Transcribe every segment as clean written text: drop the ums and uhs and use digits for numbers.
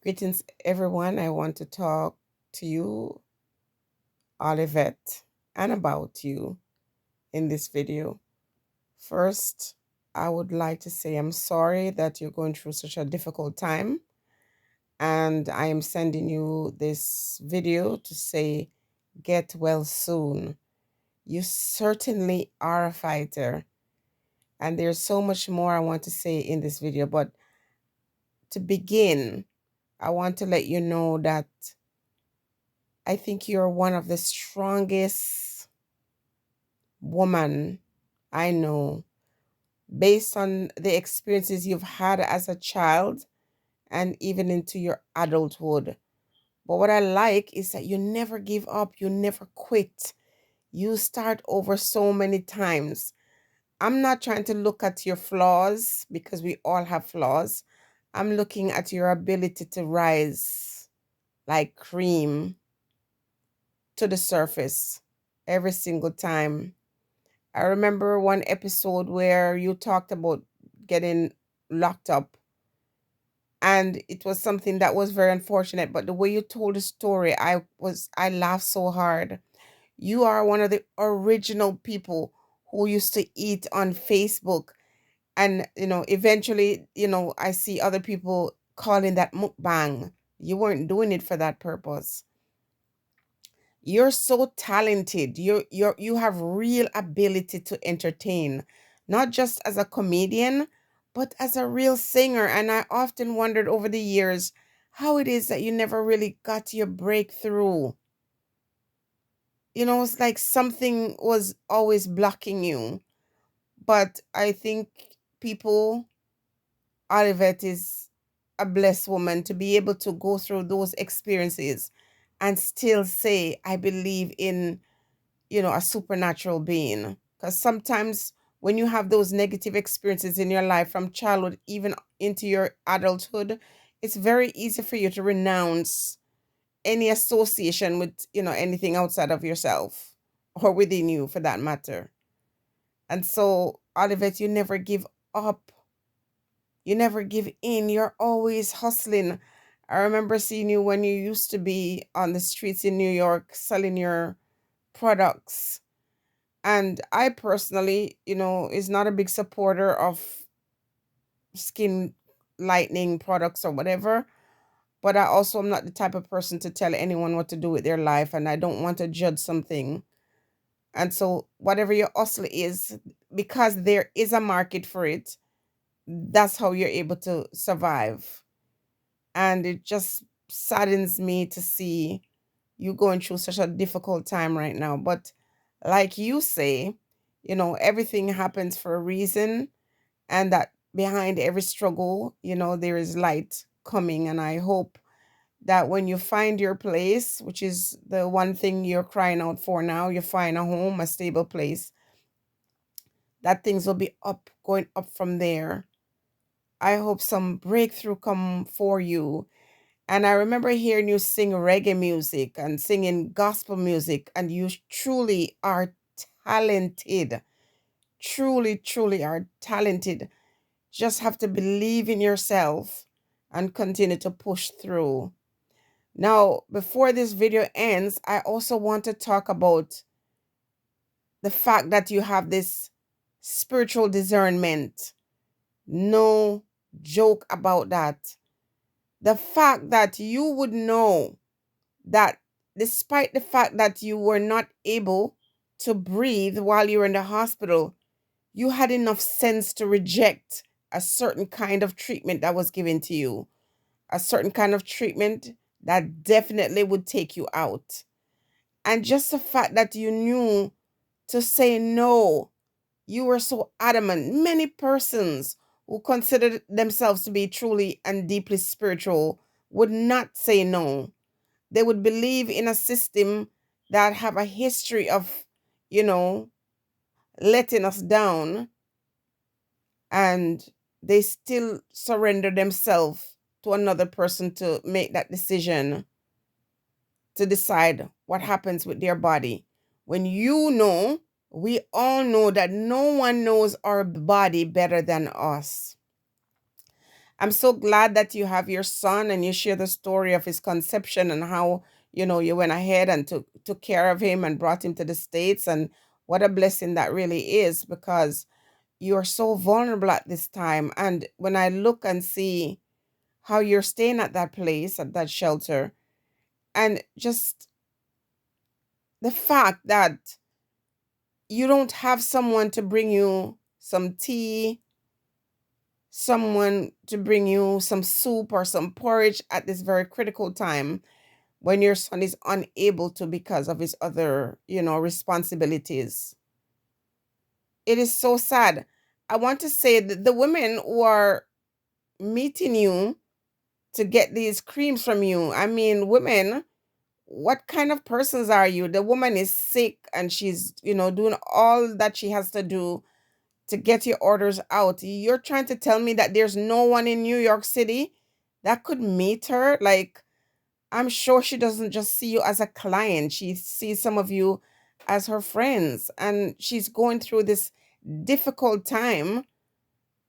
Greetings, everyone. I want to talk to you, Olivet, and about you in this video. First, I would like to say I'm sorry that you're going through such a difficult time, and I am sending you this video to say, get well soon. You certainly are a fighter, and there's so much more I want to say in this video. But to begin, I want to let you know that I think you're one of the strongest woman I know based on the experiences you've had as a child and even into your adulthood. But what I like is that you never give up, you never quit. You start over so many times. I'm not trying to look at your flaws because we all have flaws. I'm looking at your ability to rise like cream to the surface every single time. I remember one episode where you talked about getting locked up, and it was something that was very unfortunate. But the way you told the story, I laughed so hard. You are one of the original people who used to eat on Facebook. And, eventually, I see other people calling that mukbang. You weren't doing it for that purpose. You're so talented. You have real ability to entertain, not just as a comedian, but as a real singer. And I often wondered over the years how it is that you never really got your breakthrough. It's like something was always blocking you. But I think people, Olivet is a blessed woman to be able to go through those experiences and still say, I believe in a supernatural being. Because sometimes when you have those negative experiences in your life from childhood, even into your adulthood, it's very easy for you to renounce any association with, anything outside of yourself or within you for that matter. And so, Olivet, you never give up. You never give in. You're always hustling. I remember seeing you when you used to be on the streets in New York selling your products. And I personally, is not a big supporter of skin lightening products or whatever. But I also am not the type of person to tell anyone what to do with their life. And I don't want to judge something. And so, whatever your hustle is, because there is a market for it, that's how you're able to survive. And it just saddens me to see you going through such a difficult time right now. But like you say, everything happens for a reason, and that behind every struggle, there is light coming. And I hope that when you find your place, which is the one thing you're crying out for now, you find a home, a stable place, that things will be up, going up from there. I hope some breakthrough come for you. And I remember hearing you sing reggae music and singing gospel music, and you truly are talented. Truly, truly are talented. Just have to believe in yourself and continue to push through. Now, before this video ends, I also want to talk about the fact that you have this spiritual discernment. No joke about that. The fact that you would know that despite the fact that you were not able to breathe while you were in the hospital, you had enough sense to reject a certain kind of treatment that was given to you, a certain kind of treatment that definitely would take you out. And just the fact that you knew to say no, you were so adamant. Many persons who consider themselves to be truly and deeply spiritual would not say no. They would believe in a system that have a history of, you know, letting us down, and they still surrender themselves to another person to make that decision, to decide what happens with their body. When we all know that no one knows our body better than us. I'm so glad that you have your son and you share the story of his conception and how, you went ahead and took care of him and brought him to the States. And what a blessing that really is, because you're so vulnerable at this time. And when I look and see how you're staying at that place, at that shelter, and just the fact that you don't have someone to bring you some tea, someone to bring you some soup or some porridge at this very critical time when your son is unable to because of his other, responsibilities. It is so sad. I want to say that the women who are meeting you to get these creams from you, I mean, women, what kind of persons are you? The woman is sick and she's, doing all that she has to do to get your orders out. You're trying to tell me that there's no one in New York City that could meet her? Like, I'm sure she doesn't just see you as a client. She sees some of you as her friends, and she's going through this difficult time.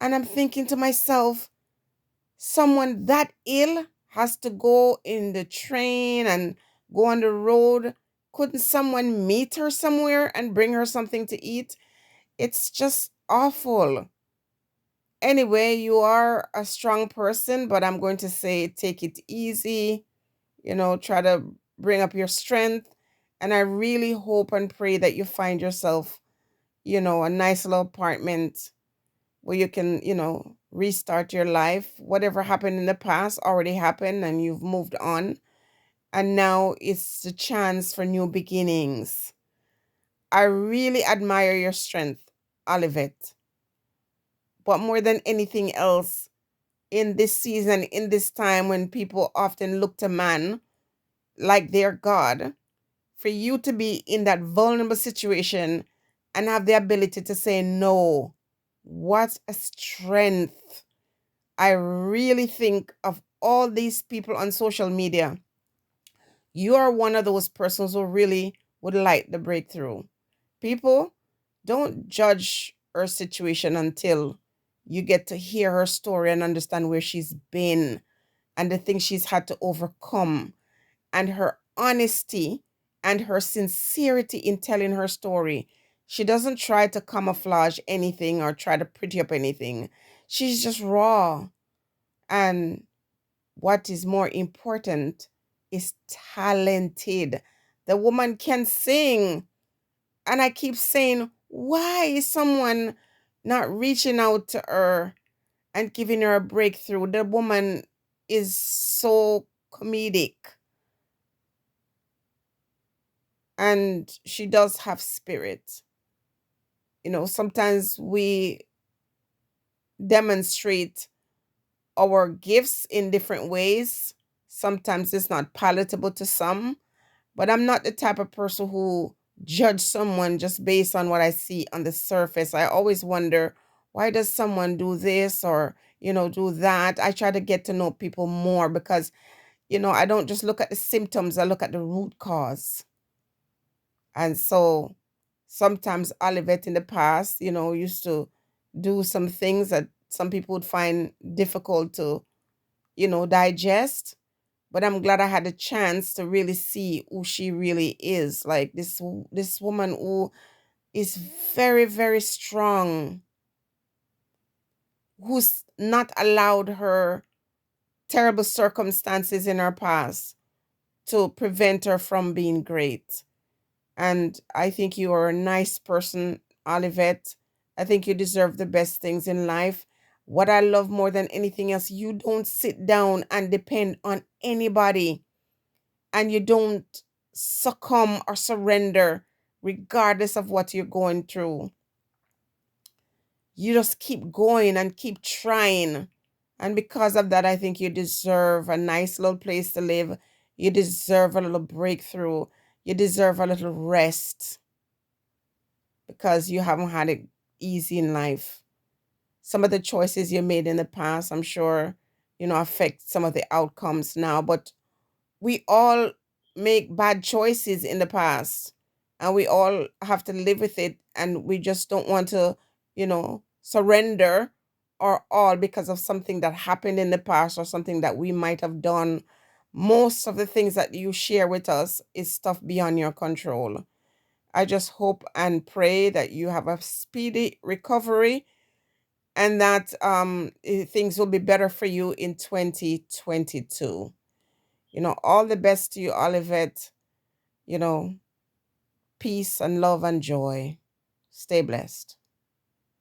And I'm thinking to myself, someone that ill has to go in the train and go on the road. Couldn't someone meet her somewhere and bring her something to eat? It's just awful. Anyway, you are a strong person, but I'm going to say take it easy, try to bring up your strength. And I really hope and pray that you find yourself, a nice little apartment where you can, restart your life. Whatever happened in the past already happened and you've moved on. And now it's the chance for new beginnings. I really admire your strength, Olivet. But more than anything else, in this season, in this time when people often look to man like their God, for you to be in that vulnerable situation and have the ability to say no, what a strength. I really think of all these people on social media, you are one of those persons who really would like the breakthrough. People, don't judge her situation until you get to hear her story and understand where she's been and the things she's had to overcome, and her honesty and her sincerity in telling her story. She doesn't try to camouflage anything or try to pretty up anything. She's just raw. And what is more important is talented. The woman can sing. And I keep saying, why is someone not reaching out to her and giving her a breakthrough? The woman is so comedic and she does have spirit. Sometimes we demonstrate our gifts in different ways. Sometimes it's not palatable to some, but I'm not the type of person who judge someone just based on what I see on the surface. I always wonder, why does someone do this or, do that? I try to get to know people more because, I don't just look at the symptoms, I look at the root cause. And so sometimes Olivet in the past, used to do some things that some people would find difficult to, digest. But I'm glad I had a chance to really see who she really is. Like this woman who is very, very strong, who's not allowed her terrible circumstances in her past to prevent her from being great. And I think you are a nice person, Olivette. I think you deserve the best things in life. What I love more than anything else, you don't sit down and depend on anybody, and you don't succumb or surrender regardless of what you're going through. You just keep going and keep trying. And because of that, I think you deserve a nice little place to live. You deserve a little breakthrough. You deserve a little rest because you haven't had it easy in life. Some of the choices you made in the past, I'm sure, affect some of the outcomes now. But we all make bad choices in the past and we all have to live with it. And we just don't want to, surrender or all because of something that happened in the past or something that we might have done. Most of the things that you share with us is stuff beyond your control. I just hope and pray that you have a speedy recovery and that things will be better for you in 2022. All the best to you, Olivet. You know, peace and love and joy. Stay blessed.